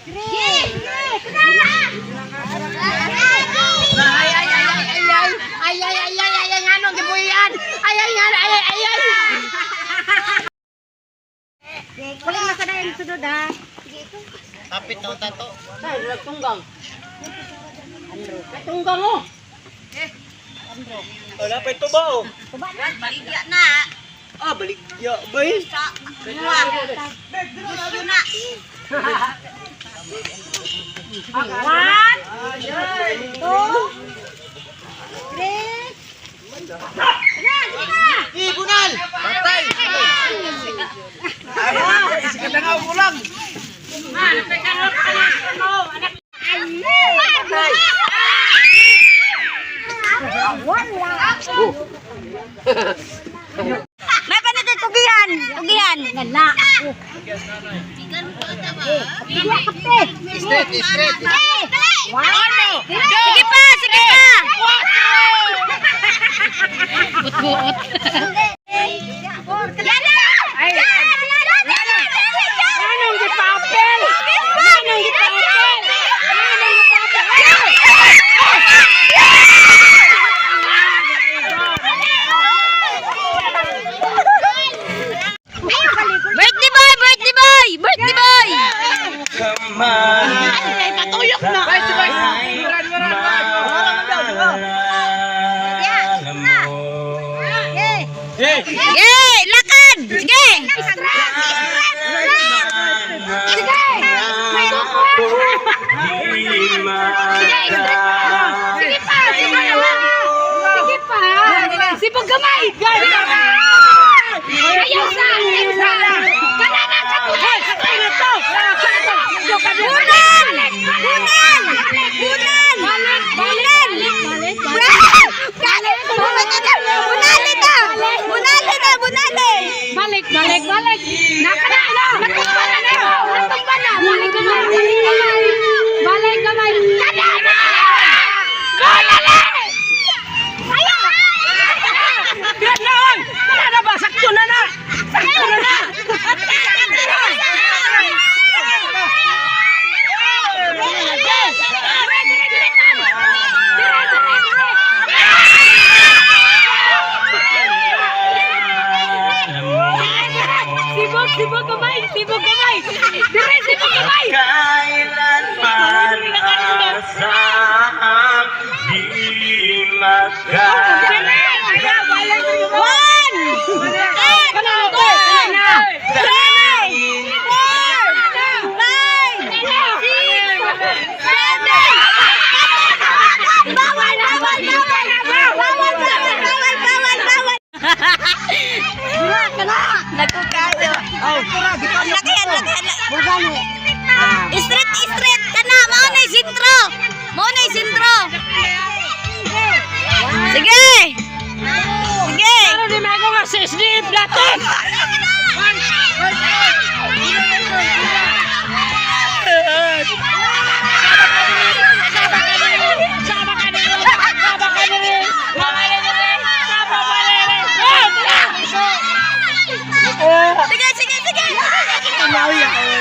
Kulit na sa dahil sunod ha. Tapit na tato. Ay, nagtunggang. Tunggang mo. Wala pa ito ba oh? Baligya na. Ah, baligya ba eh? Gusto na. One, two, three. Ibunal! Patay! Isikat na nga ako lang! May panitid tugihan! Tugihan! Gala! Straight, straight! Sige pa! Sige pa! Buot-buot! Nanong gipapel! Nanong gipapel! Nanong gipapel! Birthday boy! Birthday boy! Birthday boy! Ay, patuyok na! Yay! Lakad! Sige! Sige! May duko! Sige pa! Sige pa! Sige pa! Sipag gamay! Ayaw sa! Kanana ka to! Bunan! Bunan! Bunan! Bunan! Balik, balik, balik. Nakana na. Natumba na. Natumba na. Balik kamay, balik kamay. Balik kamay. Kanana! Bolale! Ayaw! Ganon! Wala na ba? Sakto na na! Sakto na na! Sibog kamay! Sibog kamay! Dire, sibog kamay! Kailan panasak di magkailan. One! Two! Three! Four! Five! Six! Seven! Bawal! Bawal! Nagkukado. Oh, tara, gitanya ko. Bugani. Street, street. Kana, maunay sintro. Maunay sintro. Sige. Sige. Ano di mago nga si Steve Blaton? Sige, sige, sige. Tumawi ako.